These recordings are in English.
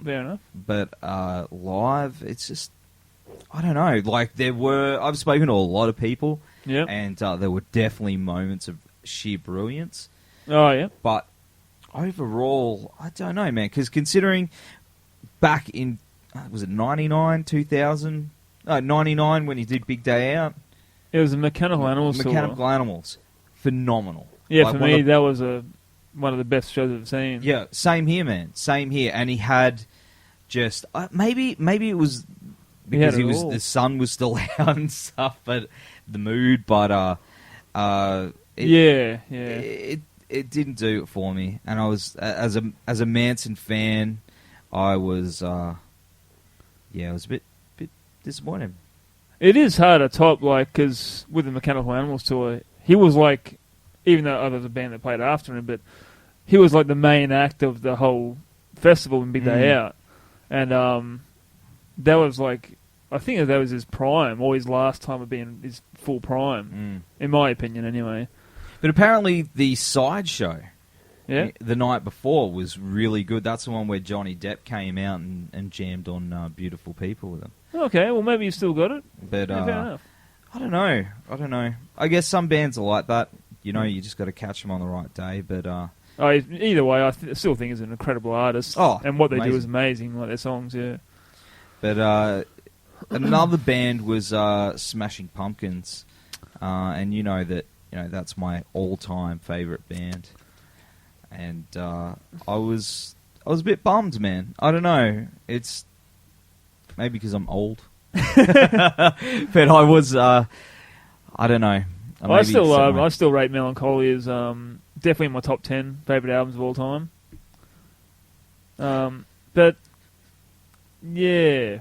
Fair enough. But live, it's just, I don't know. Like, I've spoken to a lot of people, and there were definitely moments of sheer brilliance. Oh, yeah. But overall, I don't know, man, because considering back in, was it 99, 2000? 99 when he did Big Day Out. It was a Mechanical Animals tour. Mechanical Animals. Phenomenal. Yeah, like, for me, that was one of the best shows I've seen. Yeah, same here, man. Same here. And he had just... maybe it was because the sun was still out and stuff, but the mood, but... It didn't do it for me. And I was... As a Manson fan, I was... I was a bit disappointed. It is hard to top, like, because with the Mechanical Animals tour, he was like, even though there was a band that played after him, but he was like the main act of the whole festival and Big Day Out. And that was like, I think that was his prime, or his last time of being his full prime, in my opinion anyway. But apparently the sideshow, the night before, was really good. That's the one where Johnny Depp came out and jammed on Beautiful People with him. Okay, well maybe you still got it. But fair enough. I don't know. I guess some bands are like that. You know, you just got to catch them on the right day. But either way, I still think he's an incredible artist. Oh, and what they do is amazing, like their songs, yeah. But another band was Smashing Pumpkins, and that's my all-time favorite band. And I was a bit bummed, man. I don't know. It's maybe because I'm old, but I was. I don't know. I still rate Melancholy as definitely in my top 10 favorite albums of all time. But yeah,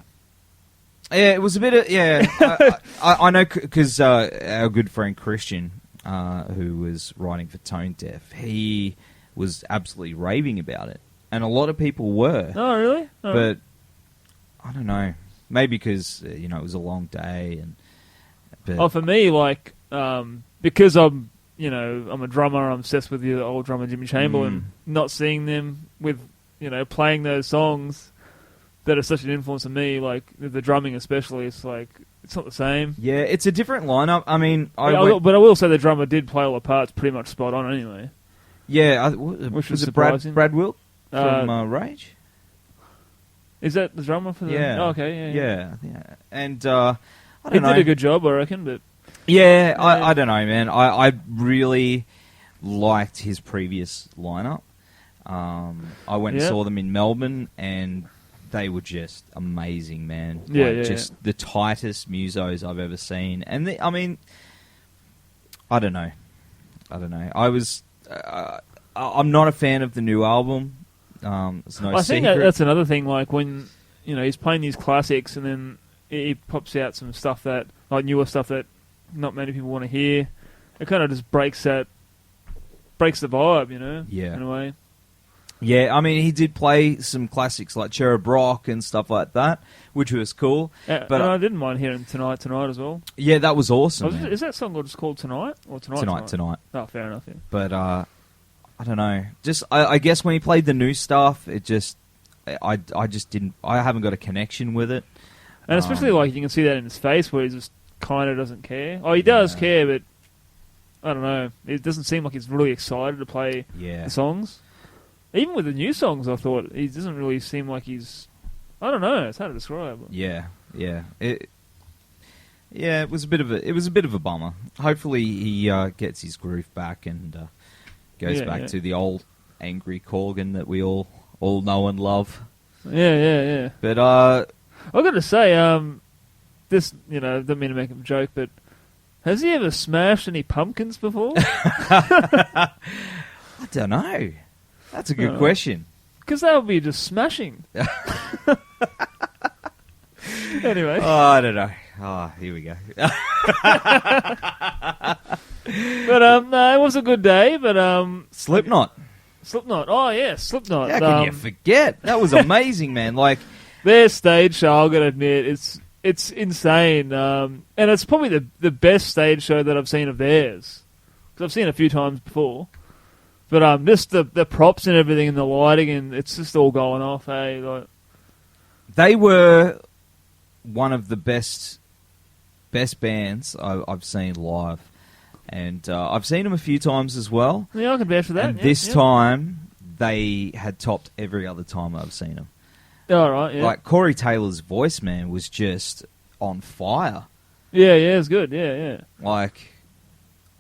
it was a bit of I know because our good friend Christian, who was writing for Tone Deaf, he was absolutely raving about it, and a lot of people were. Oh, really? Oh. But I don't know. Maybe because it was a long day, for me, like because I'm a drummer, I'm obsessed with the old drummer Jimmy Chamberlain. Not seeing them with playing those songs that are such an influence on me, like the drumming especially, it's like it's not the same. Yeah, it's a different lineup. I mean, but I will say the drummer did play all the parts pretty much spot on anyway. Yeah, which was surprising. Brad Wilk from Rage? Is that the drummer for the... Yeah. Oh, okay, yeah. And, I don't know. He did a good job, I reckon, but... Yeah, I don't know, man. I really liked his previous lineup. I went and saw them in Melbourne, and they were just amazing, man. Just the tightest musos I've ever seen. And, I don't know. I was... I'm not a fan of the new album. It's no I think secret. that's another thing. Like when he's playing these classics, and then he pops out some stuff that, like newer stuff that not many people want to hear. It kind of just breaks the vibe, Yeah. in a way. Yeah, I mean, he did play some classics like Cherub Rock and stuff like that, which was cool. But I didn't mind hearing Tonight as well. Yeah, that was awesome. Is that song just called Tonight? Or Tonight? Oh, fair enough, yeah. But, I don't know. Just, I guess when he played the new stuff, it just, I just didn't, I haven't got a connection with it. And especially, like, you can see that in his face where he just kind of doesn't care. Oh, he does care, but, I don't know. It doesn't seem like he's really excited to play the songs. Even with the new songs, I thought, he doesn't really seem like he's, I don't know, it's hard to describe. Yeah. It was a bit of a bummer. Hopefully he gets his groove back and goes back to the old angry Corgan that we all know and love. Yeah. But I've got to say, this, don't mean to make a joke, but has he ever smashed any pumpkins before? I don't know. That's a good question. Because that would be just smashing. Anyway. Oh, I don't know. Oh, here we go. But no, it was a good day. But Slipknot. Oh yeah, Slipknot. How can you forget? That was amazing, man. Like their stage show, I'm gonna admit, it's insane. And it's probably the best stage show that I've seen of theirs. Because I've seen it a few times before. But just the props and everything and the lighting, and it's just all going off. Hey, like they were one of the best bands I've seen live. And I've seen them a few times as well. Yeah, I can vouch for that. And this time, they had topped every other time I've seen them. All right, yeah. Like, Corey Taylor's voice, man, was just on fire. Yeah, it's good. Yeah. Like,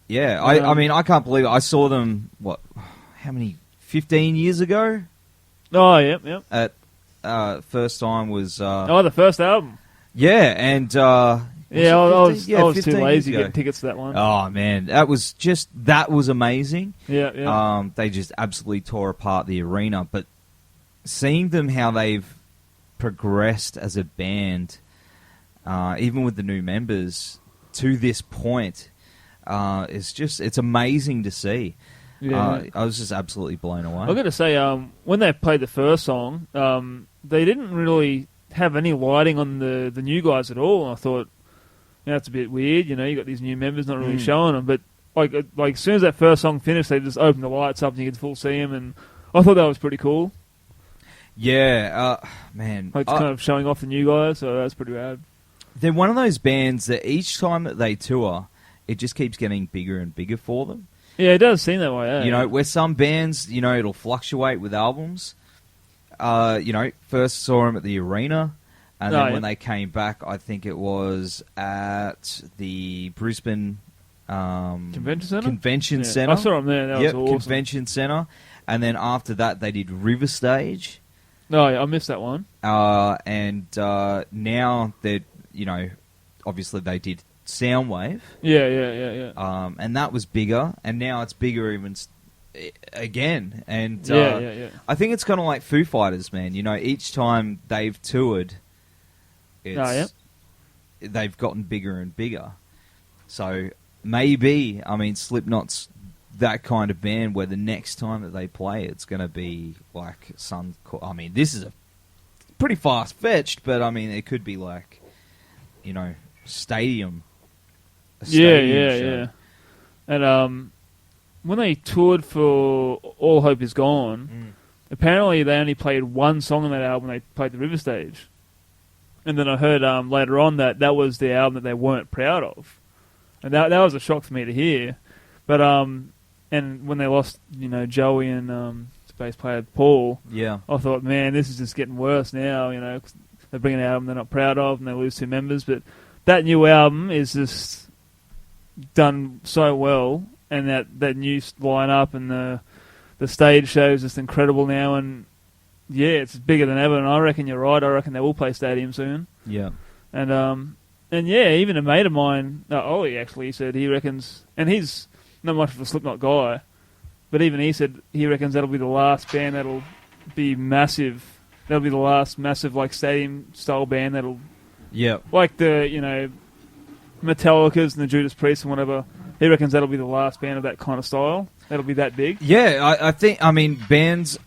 yeah, I mean, I can't believe it. I saw them, how many, 15 years ago? Oh, yep. At first time was... the first album. Yeah, and... I was too lazy to getting tickets to that one. Oh, man, that was amazing. Yeah. They just absolutely tore apart the arena, but seeing them how they've progressed as a band, even with the new members, to this point, it's amazing to see. Yeah. I was just absolutely blown away. I've got to say, when they played the first song, they didn't really have any lighting on the new guys at all, and I thought, that's a bit weird, you got these new members not really showing them, but like as soon as that first song finished, they just opened the lights up and you could full see them, and I thought that was pretty cool. Yeah, man. Like, it's kind of showing off the new guys, so that's pretty rad. They're one of those bands that each time that they tour, it just keeps getting bigger and bigger for them. Yeah, it does seem that way, eh? Where some bands, it'll fluctuate with albums. First saw them at the arena. And then when they came back, I think it was at the Brisbane Convention Centre. I saw them there. That was awesome. Convention Centre. And then after that, they did River Stage. No, I missed that one. And now they're, obviously they did Soundwave. Yeah. And that was bigger. And now it's bigger even again. And yeah. I think it's kind of like Foo Fighters, man. Each time they've toured... they've gotten bigger and bigger. So maybe, Slipknot's that kind of band where the next time that they play, it's going to be like some... this is a pretty fast-fetched, but it could be like, stadium. Yeah. And when they toured for All Hope Is Gone, apparently they only played one song on that album. They played the River Stage. And then I heard later on that was the album that they weren't proud of. And that was a shock for me to hear. But, and when they lost, Joey and bass player Paul, I thought, man, this is just getting worse now, 'cause they're bringing an album they're not proud of and they lose two members. But that new album is just done so well, and that new line-up and the stage show is just incredible now, and yeah, it's bigger than ever, and I reckon you're right. I reckon they will play stadium soon. Yeah. And yeah, even a mate of mine, Ollie actually, said he reckons, and he's not much of a Slipknot guy, but even he said he reckons that'll be the last band that'll be massive. That'll be the last massive, like, stadium-style band that'll... Yeah. Like the, Metallica's and the Judas Priest and whatever. He reckons that'll be the last band of that kind of style. That'll be that big. Yeah, I think, bands...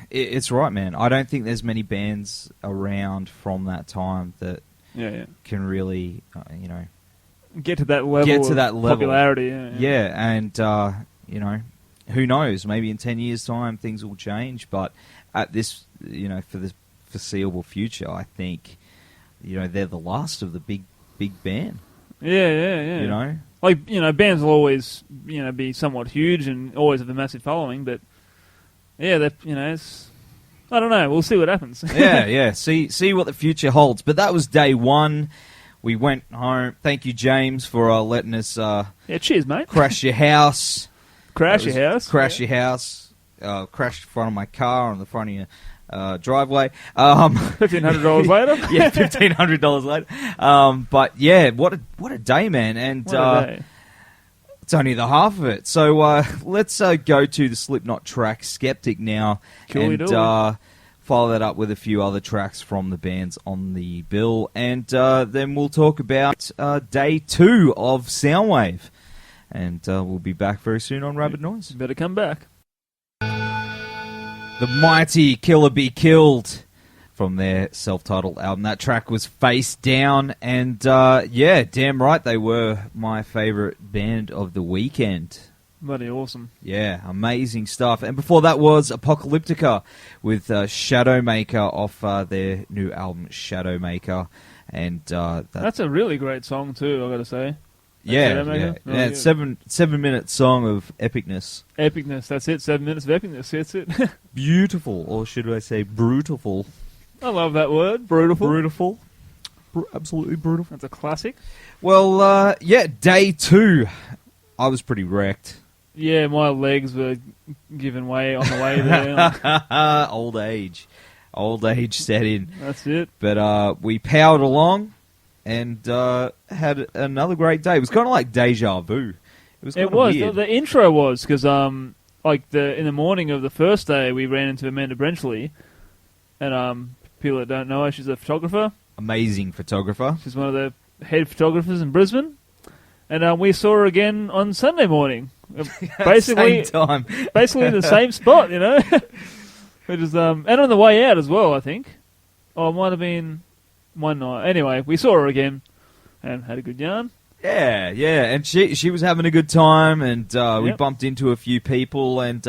it's right, man. I don't think there's many bands around from that time that can really, get to that level of popularity. Yeah, and, who knows? Maybe in 10 years' time things will change, but at this, for the foreseeable future, I think, they're the last of the big band. Yeah. Like, bands will always, be somewhat huge and always have a massive following, but... Yeah, it's... I don't know. We'll see what happens. yeah. See what the future holds. But that was day one. We went home. Thank you, James, for letting us... cheers, mate. Crash your house. Crash your house. Crashed in front of my car on the front of your driveway. $1,500 later? Yeah, $1,500 later. But yeah, what a day, man. And what a day. It's only the half of it. So let's go to the Slipknot track Skeptic now and follow that up with a few other tracks from the bands on the bill. And then we'll talk about day two of Soundwave. And we'll be back very soon on Rabid Noise. You better come back. The mighty Killer Be Killed from their self-titled album. That track was Face Down, and damn right they were my favourite band of the weekend. Bloody awesome. Yeah, amazing stuff. And before that was Apocalyptica with Shadowmaker off their new album, Shadowmaker. And that's a really great song too, I got to say. Yeah, Shadowmaker? yeah. Oh, Yeah, 7-minute song of epicness. Epicness, that's it. 7 minutes of epicness, that's it. Beautiful, or should I say brutal? I love that word, brutal. Brutal. Absolutely brutal. That's a classic. Well, yeah, day 2. I was pretty wrecked. Yeah, my legs were giving way on the way there. Old age set in. That's it. But we powered along and had another great day. It was kind of like deja vu. It was weird. The intro was because in the morning of the first day we ran into Amanda Brenchley, and people that don't know her, she's a photographer. Amazing photographer. She's one of the head photographers in Brisbane, and we saw her again on Sunday morning. Basically, same time. Basically in the same spot, you know. Which is and on the way out as well, I think. Oh, it might have been one night. Anyway, we saw her again and had a good yarn. Yeah, and she was having a good time, and we bumped into a few people, and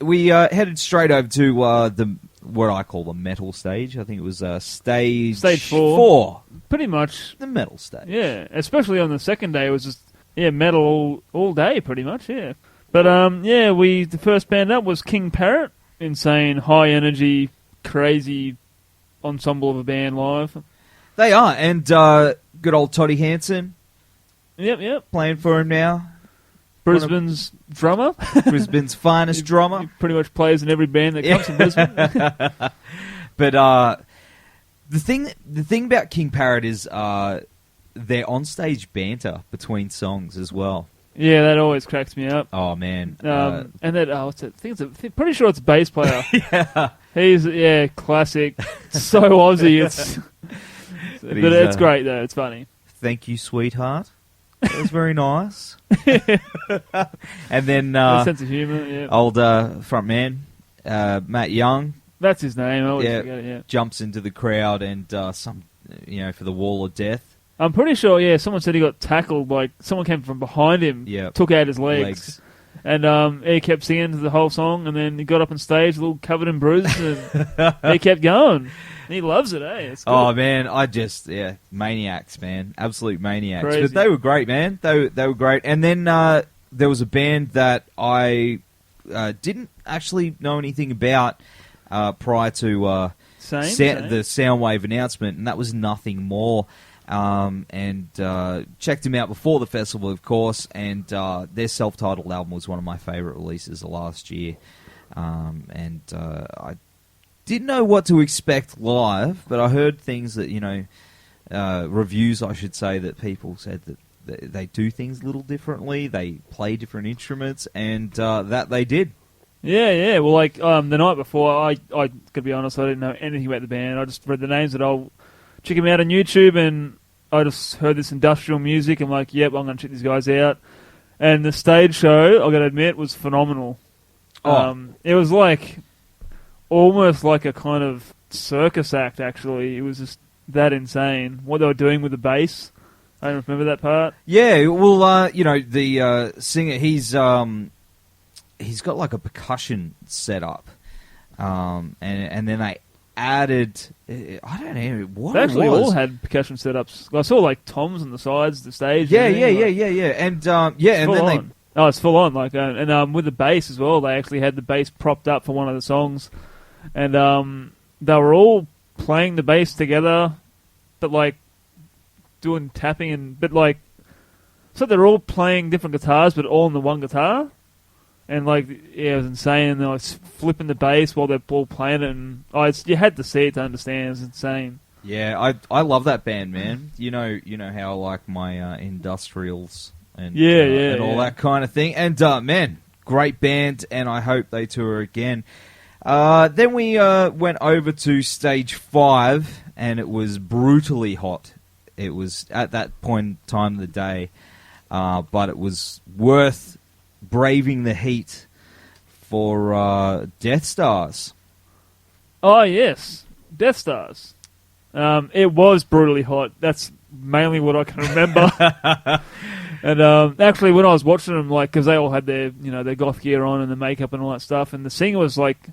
we headed straight over to what I call the metal stage. I think it was stage 4. Pretty much the metal stage. Yeah, especially on the second day, it was just metal all day, pretty much. Yeah, but the first band up was King Parrot. Insane, high energy, crazy ensemble of a band live. They are, and good old Toddy Hansen. Yep. Playing for him now. Brisbane's drummer. Brisbane's finest drummer. He pretty much plays in every band that comes from Brisbane. But the thing about King Parrot is their onstage banter between songs as well. Yeah, that always cracks me up. Oh man! And that what's it? I think pretty sure it's a bass player. Yeah, he's classic. So Aussie. But it's great though. It's funny. Thank you, sweetheart. That was very nice. And then sense of humour. Yeah. Old front man, Matt Young. That's his name. I always forget it. Yeah. Jumps into the crowd and for the wall of death. I'm pretty sure, someone said he got tackled, like someone came from behind him, took out his legs. And he kept singing the whole song, and then he got up on stage, a little covered in bruises, and he kept going. And he loves it, eh? Oh, man, maniacs, man. Absolute maniacs. Crazy. But they were great, man. They were great. And then there was a band that I didn't actually know anything about prior to the Soundwave announcement, and that was Nothing More. And checked him out before the festival, of course, and their self-titled album was one of my favourite releases of last year. And I didn't know what to expect live, but I heard things that, reviews, I should say, that people said that they do things a little differently, they play different instruments, and that they did. Yeah. Well, the night before, I to be honest, I didn't know anything about the band. I just read the names that I'll check them out on YouTube, and I just heard this industrial music. I'm like, yep, I'm going to check these guys out. And the stage show, I've got to admit, was phenomenal. It was almost like a kind of circus act, actually. It was just that insane. What they were doing with the bass. I don't remember that part. Yeah, well, the singer, he's got like a percussion setup. And then they added, I don't know what they actually it was. all had percussion setups. I saw toms on the sides of the stage. Yeah. And then it's full on. And with the bass as well, they actually had the bass propped up for one of the songs, and they were all playing the bass together, but doing tapping so they're all playing different guitars, but all on the one guitar. And it was insane. And they're flipping the bass while they're all playing it, and you had to see it to understand. It's insane. Yeah, I love that band, man. You know how I like my industrials and all that kind of thing. And man, great band, and I hope they tour again. Then we went over to stage 5, and it was brutally hot. It was at that point in time of the day, but it was worth braving the heat for Death Stars. Oh, yes. Death Stars. It was brutally hot. That's mainly what I can remember. And when I was watching them, like, because they all had their, their goth gear on and the makeup and all that stuff, and the singer was like,